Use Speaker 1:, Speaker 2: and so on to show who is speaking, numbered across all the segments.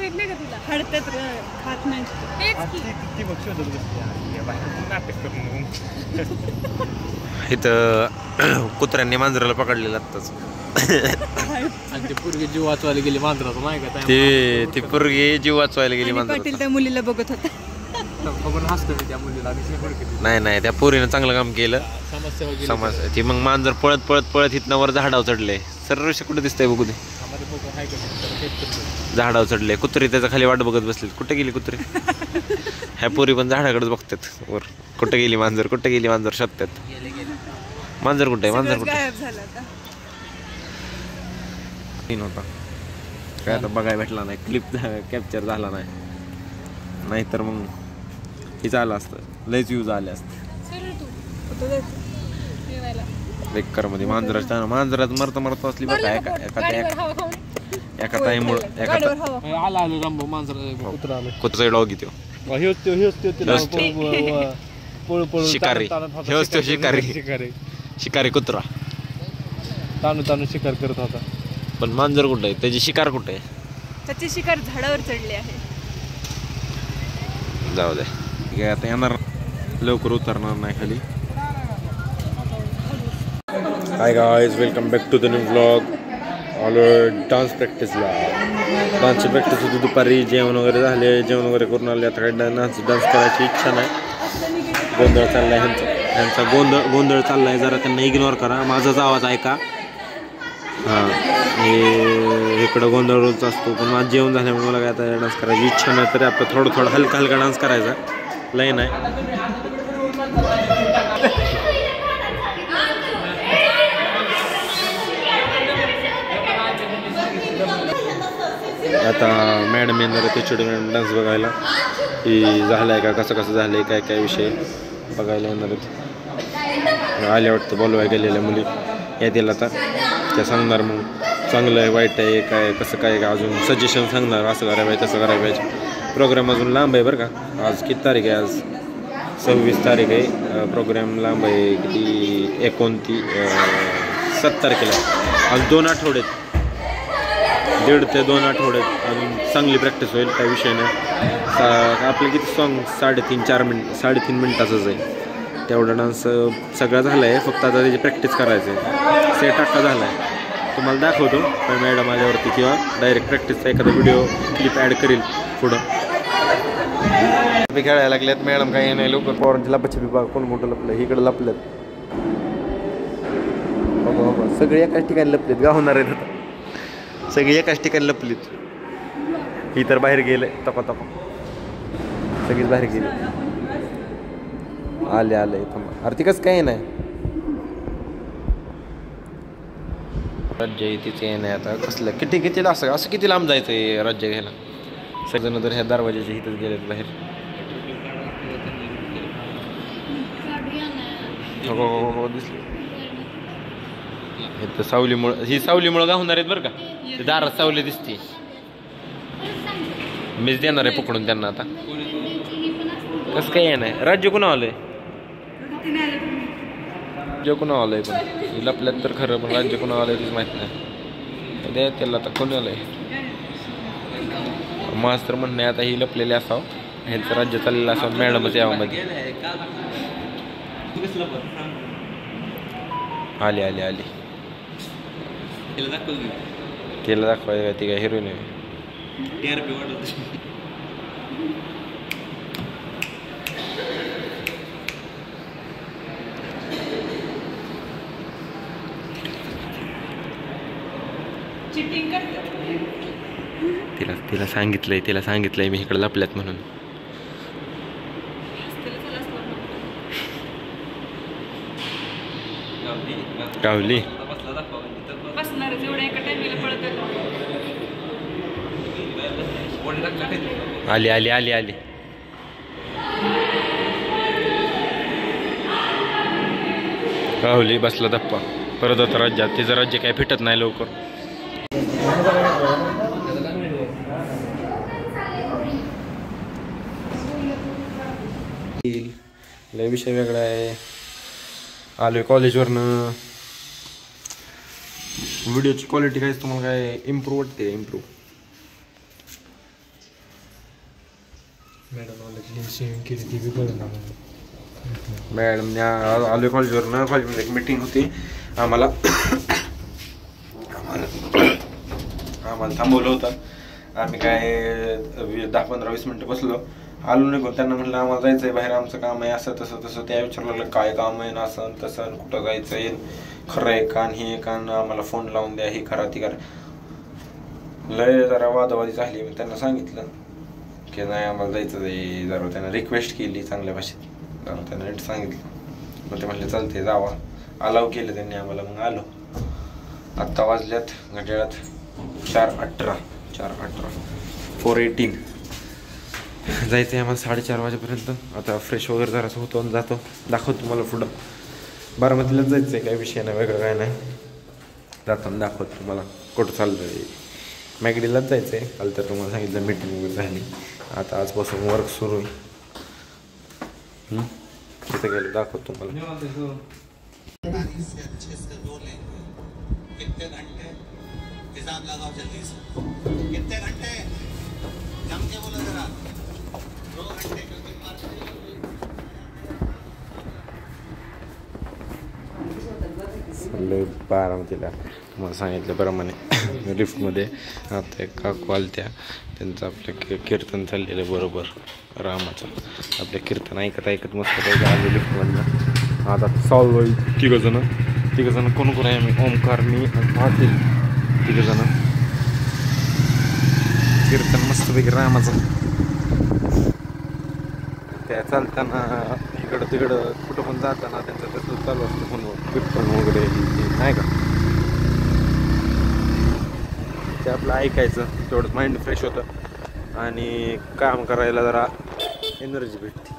Speaker 1: माहित नाही का तुला हडतात खात नाही तेच की
Speaker 2: ती बघ शोधत बसली बाहेर नाटक करून
Speaker 3: इथं कुत्र्यांनी मांजराला पकडलेलं आत्ताच.
Speaker 2: आणि ती पोरगी जीव वाचवायला गेली मांजराचं नाही का
Speaker 3: ती पोरगी जीव वाचवायला गेली
Speaker 1: पाटील
Speaker 3: मांजराचा.
Speaker 1: त्या मुलीला बघत होता.
Speaker 2: बघून हसतो मी त्या मुलीला
Speaker 3: नाही त्या पोरीनं चांगलं काम केलं.
Speaker 2: समस्या
Speaker 3: समाज ती मग मांजर पळत इथनं वर झाडावर चढले. सर्वश कुठे दिसतंय बघू दे. झाडावर चढले कुत्री त्याच्या खाली वाट बघत बसली. कुठे गेली कुत्री? ह्या पोरी पण झाडाकडेच बघतात वर. कुठे गेली मांजर शोधतात. मांजर कुठे
Speaker 1: गायब झाला आता.
Speaker 3: नव्हता काय आता बघायला भेटला नाही. क्लिप कॅप्चर झाला नाही. नाहीतर मग हे झालं असतं. लयच यूज आले असते. बेकार मध्ये मांजरात मरत असली बघा. एका ताईमुळं कुत्रा डॉग शिकारी कुत्रा
Speaker 2: तानू शिकार करत होता.
Speaker 3: पण मांजर कुठे आहे? त्याची शिकार कुठे आहे?
Speaker 1: त्याची शिकार झाडावर चढली आहे.
Speaker 3: जाऊ दे आता येणार लवकर उतरणार नाही खाली. Hi guys welcome back to the new vlog. ऑलवर डान्स प्रॅक्टिसला. डान्सची प्रॅक्टिस होती दुपारी. जेवण वगैरे झाले. जेवण वगैरे करून आले. आता काही डान्स करायची इच्छा नाही. गोंधळ चाललाय ह्यांचा गोंधळ चाललाय. जरा त्यांना इग्नोर करा. माझाच आवाज ऐका. हां हे इकडं गोंधळ रोजचा असतो. पण माझं जेवण झाल्यामुळे मला काय आता डान्स करायची इच्छा नाही. तरी आपलं थोडं हलका डान्स करायचा. लय नाही. आता मॅडम येणार आहे. ते मॅडम डान्स बघायला की झालं आहे का कसं झालं आहे काय विषय बघायला येणार आहेत. आल्या वाटतं बोलवाय गेलेल्या मुली येतील. आता त्या सांगणार मग चांगलं आहे वाईट आहे काय कसं काय का अजून सजेशन सांगणार. असं करायला पाहिजे तसं करायला पाहिजे. प्रोग्राम अजून लांब आहे बरं का. आज किती तारीख आहे? आज 26 तारीख आहे. प्रोग्राम लांब आहे. किती 7 तारखेला. आज 2 आठवड्यात 1.5 ते 2 आठवड्यात अजून चांगली प्रॅक्टिस होईल. काही विषय नाही. आपलं किती सॉन्ग 3.5 मिनिटाचंच आहे. तेवढा डान्स सगळा झाला आहे. फक्त आता त्याची प्रॅक्टिस करायचं आहे. सेट अक्का झाला आहे. तुम्हाला दाखवतो पण मॅडम आल्यावरती किंवा डायरेक्ट प्रॅक्टिसचा एखादा व्हिडिओ क्लिप ॲड करील पुढं. खेळायला लागल्यात. मॅडम काही नाही लवकर पोरांची लपाछपी बघा. कोण मोठं लपलं. इकडं लपल्यात बाबा. सगळे एकाच ठिकाणी लपलेत. गावणार आहेत आता. सगळी एकाच ठिकाणी लपलीत. ही तर बाहेर गेले तपा सगळीच बाहेर गेली. आले इथं. अरे ती कसं काही नाही. राज्य तिथे नाही आता कसलं किती असं किती लांब जायचं राज्य घ्यायला. सगळेजण तर ह्या दरवाजाच्या इथंच गेलेत बाहेर. हो दिसले. इथं सावलीमुळं गावणार आहेत बरं का. दारात सावली दिसते. मीच देणार आहे पकडून त्यांना. आता कसं काही नाही. राज्य कुणा आलंय पण लपल्यात तर खरं. पण राज्य कुणा आलंय तेच माहित नाही. द्या त्याला आता कोण आलंय. माझं तर म्हणणं आता ही लपलेले असावं. ह्यांचं राज्य चाललेलं असावं. मॅडमच यावं मध्ये. आली केलं दाखवाय. ती काय हिरोईन आहे. तिला सांगितलंय मी इकडे लपल्यात म्हणून. गावली आली गावली. बसला धप्पा. परत आता राज्यात. तिचं राज्य काय फिटत नाही लवकर. लय विषय वेगळा आहे. आलोय कॉलेजवरनं. व्हिडिओची क्वालिटी काय तुम्हाला काय इम्प्रूव्ह वाटते? मॅडम आलो कॉलेजवर कॉलेजमध्ये एक मीटिंग होती आम्हाला थांबवलं होतं. आम्ही काय 10-15-20 मिनटं बसलो, आलो निघून. त्यांना म्हणलं आम्हाला जायचं आहे बाहेर, आमचं काम आहे असं तसं. त्या विचारलं लागलं काय काम आहे ना असं तसं, कुठं जायचं आहे, खरं आहे का हे का, आम्हाला फोन लावून द्या, हे करा ती करा. लय जरा वादावादी झाली. मी त्यांना सांगितलं की नाही आम्हाला जायचं आहे. जरा त्यांना रिक्वेस्ट केली चांगल्या भाषेत, जरा त्यांना नीट सांगितलं. मग ते म्हणले चालते जावा, अलाव केलं त्यांनी आम्हाला. मग आलो. आत्ता वाजल्यात घड्याळात 4:18 4:18 जायचं आहे आम्हाला 4:30 वाजेपर्यंत. आता फ्रेश वगैरे जरासं होतो आणि जातो. दाखवतो तुम्हाला पुढं. बारामतीलाच जायचं आहे, काही विषय नाही, वेगळं काय नाही. जाताना दाखवतो तुम्हाला कुठं चाललं आहे. मॅगडीलाच जायचं आहे. काल तर तुम्हाला सांगितलं मीटिंग वगैरे झाली. आता आजपासून वर्क सुरू आहे. तिथं गेलो दाखवतो तुम्हाला.
Speaker 4: कितने घंटे हिसाब लगाओ जल्दी से, कितने घंटे जम के बोलो जरा. 2 घंटे क्योंकि
Speaker 3: बारामतीला तुम्हाला सांगितल्याप्रमाणे लिफ्टमध्ये आता एक काकू आलत्या. त्यांचं आपलं कीर्तन चाललेलं बरोबर रामाचं. आपलं कीर्तन ऐकत मस्त काही आलो लिफ्टमधनं. आता चाललो आहे तिघंजणं कोण आहे आम्ही, ओमकार, मी आणि पाटील, तिघंजणं. कीर्तन मस्तपैकी रामाचं. त्या चालताना इकडं तिकडं कुठं पण जाताना त्यांचं तसं चालू असतं फोनवर कीर्तन वगैरे नाही का. ते आपलं ऐकायचं, तेवढंच माइंड फ्रेश होतं आणि काम करायला जरा एनर्जी भेटते.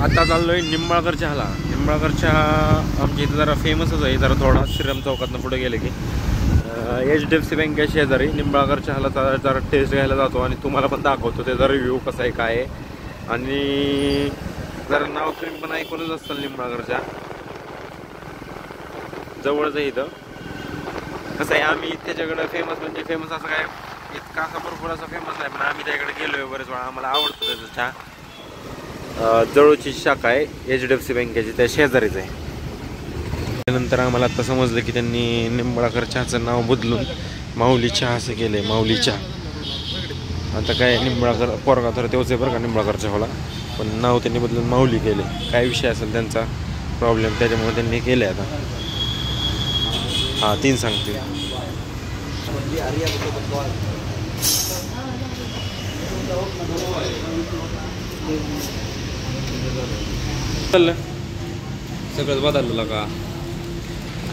Speaker 3: आता चाललो आहे निंबाळकर चहाला. निंबाळकर चहा आमच्या इथं जरा फेमसच आहे. जरा थोडा श्रीराम चौकातनं पुढे गेले की HDFC बँके शेजारी निंबाळकर चहाला जरा टेस्ट घ्यायला जातो आणि तुम्हाला पण दाखवतो त्याचा रिव्ह्यू कसा आहे काय आहे. आणि जरा नाव तुम्ही पण ऐकूनच असतं निंबाळकर चहा, जवळच आहे इथं. कसं आहे आम्ही त्याच्याकडं फेमस म्हणजे फेमस असं काय इतका असा भरपूर असा फेमस नाही, पण आम्ही त्याकडे गेलो आहे बरेच वेळा. आम्हाला आवडतो त्याचा चहा. जवळची शाखा आहे HDFC बँकेची, त्या शेजारीच आहे. त्यानंतर आम्हाला आता समजलं की त्यांनी निंबाळकर चहाचं नाव बदलून माऊली चहा असं केलं आहे. माऊली चहा. आता काय निंबाळकर पोरगा तर तेवढंच आहे बरं का निंबाळकर चहाला, पण नाव त्यांनी बदलून माऊली केले. काय विषय असेल त्यांचा प्रॉब्लेम, त्याच्यामुळे त्यांनी केले. आता 3 सांगते.
Speaker 5: सगळंच बदललं का?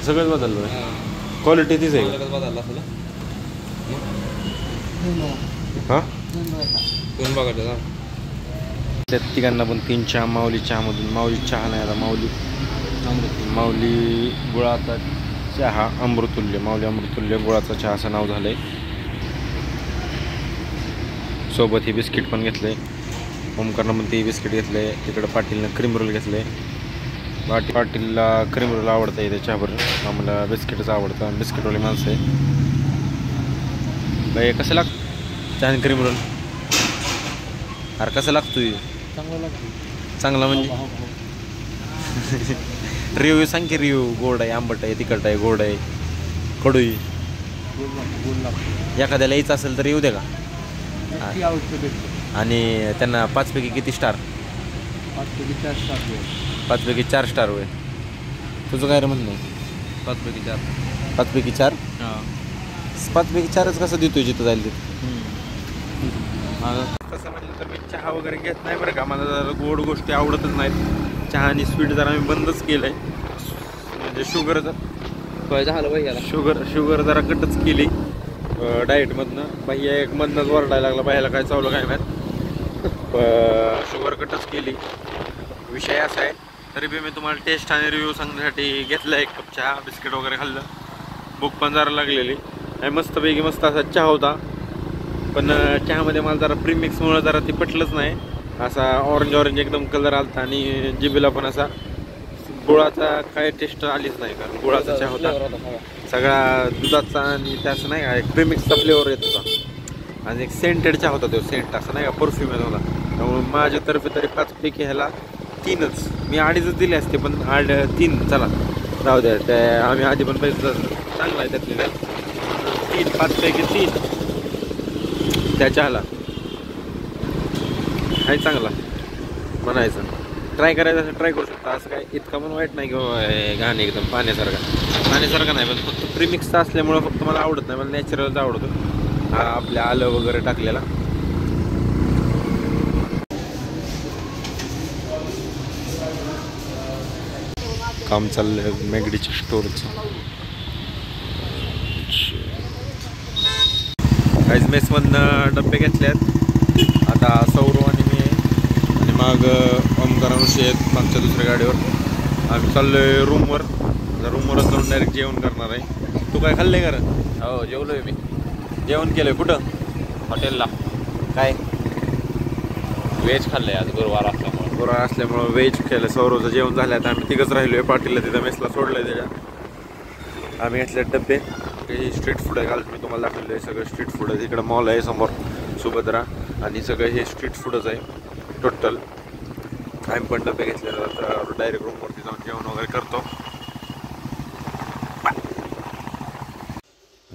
Speaker 3: सगळंच बदललं. क्वालिटी तीच आहे.
Speaker 5: बदलला तुला
Speaker 3: हां
Speaker 5: कोण बघायचं?
Speaker 3: त्या तिघांना पण 3 चहा माऊली चहामधून. माऊली चहा नाही आता माऊली गुळाचा चहा अमृतुल्य. माऊली अमृतुल्य गुळाचा चहा असं नाव झालं आहे. सोबत हे बिस्किट पण घेतलं आहे. ओमकारनं पण ते बिस्किट घेतलं आहे. तिकडं पाटीलनं क्रीम रोल घेतलं आहे. पाटीलला क्रीम रोल आवडतं आहे त्याच्याबरोबर. आम्हाला बिस्किटच आवडतं आणि बिस्किटवाली माणसं आहे. बाई कसं लागतं चहा क्रीम रोल? अरे कसं लागतोय?
Speaker 5: चांगलं लागतं.
Speaker 3: चांगला म्हणजे रिव्ह्यू सांग की. रिव्ह्यू गोड आहे, आंबट आहे, तिखट आहे, गोड आहे, कडू आहे? एखाद्याला यायचं असेल तर येऊ दे का? आणि त्यांना 5 पैकी किती स्टार? 5 पैकी 4 स्टार होय. तुझं काय रे म्हणणं?
Speaker 5: 5 पैकी 4.
Speaker 3: 5 पैकी 4?
Speaker 5: हां
Speaker 3: 5 पैकी 4च कसं देतोय जिथं जाईल तिथं?
Speaker 5: तसं म्हटलं तर मी चहा वगैरे घेत नाही बरं का. मला जरा गोड गोष्टी आवडतच नाहीत. चहा आणि स्वीट जरा मी बंदच केलं आहे. म्हणजे शुगर झालं बाई याला. शुगर जरा कटच केली डाएटमधनं. बाई एक मधनंच वरडायला लागला, बाईला काय चावलं काय माहीत. शुगर कटच केली. विषय असा आहे. तरी बी मी तुम्हाला टेस्ट आणि रिव्ह्यू सांगण्यासाठी घेतला 1 कप चहा, बिस्किट वगैरे खाल्लं. भूक पण जरा लागलेली. आणि मस्तपैकी मस्त असा चहा होता. पण चहामध्ये मला जरा प्रीमिक्समुळं जरा ते पटलंच नाही. असा ऑरेंज एकदम कलर आलता आणि जिबीला पण असा गुळाचा काय टेस्ट आलीच नाही. कारण गुळाचा चहा होता सगळा दुधाचा आणि त्याचं नाही काय प्रीमिक्सचा फ्लेवर येत होता. आणि एक सेंटेड चहा होता तो सेंट असं नाही का परफ्यूम येत होता. त्यामुळे माझ्यातर्फे तरी 5 पैकी ह्याला 3च. मी 2.5च दिले असते पण 3 चला राहू द्या. त्या आम्ही आधी पण पैसे चांगला आहे त्यातले 3 5 पैकी 3 त्या चहाला आहे चांगला म्हणायचं. ट्राय करायचं असं ट्राय करू शकता. असं काय इतका पण वाईट नाही किंवा घाण एकदम पाण्यासारखं नाही. पण फक्त प्रीमिक्सचा असल्यामुळं फक्त मला आवडत नाही. मला नॅचरलच आवडतं. हा आपल्या आलं वगैरे टाकलेला. काम चाललंय मॅगडीच्या स्टोअरचं. काहीच मेसमधनं डब्बे घेतलेत. आता सौरव आणि मी आणि मग ओमकारानुषी आहेत मागच्या दुसऱ्या गाडीवर. आम्ही चाललोय रूमवर. रूमवरच जाऊन डायरेक्ट जेवण करणार आहे. तू काय खाल्लंय का?
Speaker 2: हो जेवलोय मी.
Speaker 5: जेवण केलंय कुठं?
Speaker 2: हॉटेलला.
Speaker 5: काय
Speaker 2: व्हेज खाल्लंय आज गुरुवार असल्यामुळे.
Speaker 5: गुरुवार असल्यामुळं व्हेज केलं. सौरवचं जेवण झालं. आता आम्ही तिघंच राहिलोय. पाटीलला तिथं मेसला सोडलंय त्याच्या. आम्ही घेतले डब्बे. काही स्ट्रीट फूड आहे. काल मी तुम्हाला दाखवलं आहे सगळं स्ट्रीट फूड आहे. इकडं मॉल आहे समोर सुभद्रा आणि सगळं हे स्ट्रीट फूडच आहे टोटल. आम्ही पण डबे घेतलेले तर डायरेक्ट रूमवरती जाऊन जेवण वगैरे करतो.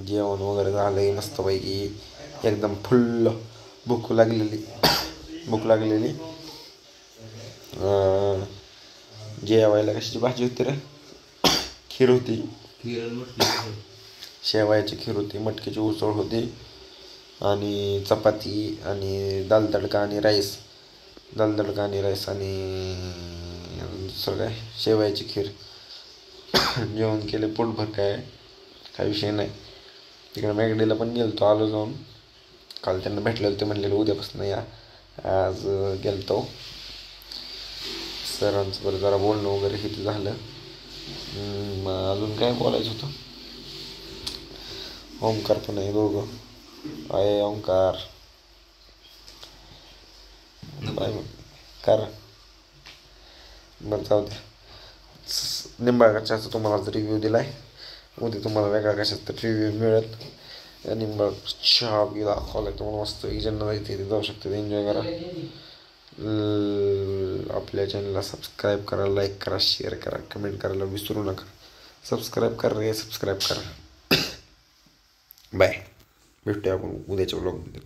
Speaker 5: जेवण वगैरे झालंय मस्तपैकी एकदम फुल्ल. भूक लागलेली जेवायला कशाची भाजी होती रे? खीर होती. शेवयाची खीर होती. मटकीची उसळ होती आणि चपाती आणि दाल तडका आणि राईस आणि दुसरं काय शेवयाची खीर. जेवण केले पोटभर. काय विषय नाही. तिकडे मॅगडीला पण गेलतो. आलो जाऊन. काल त्यांना भेटलेलं ते म्हणलेलं उद्यापासून या. आज गेलतो. सरांचं बरं जरा बोलणं वगैरे किती झालं. अजून काय बोलायचं होतं. ओंकार पण आहे. दोघं आहे. ओंकार कर बरं जाऊ द्या. निंबाळकरच्या तुम्हाला रिव्ह्यू दिलाय. उद्या तुम्हाला वेगळा कशात तर रिव्ह्यू मिळेल. निंबाळकर चहा गेला दाखवलाय तुम्हाला मस्त. ज्यांना जायचं ते जाऊ शकते. एन्जॉय करा. आपल्या चॅनलला सबस्क्राईब करा, लाईक करा, शेअर करा, कमेंट करायला विसरू नका. सबस्क्राईब करा. बाय. भेटूया आपण उद्याच्या व्लॉगमध्ये.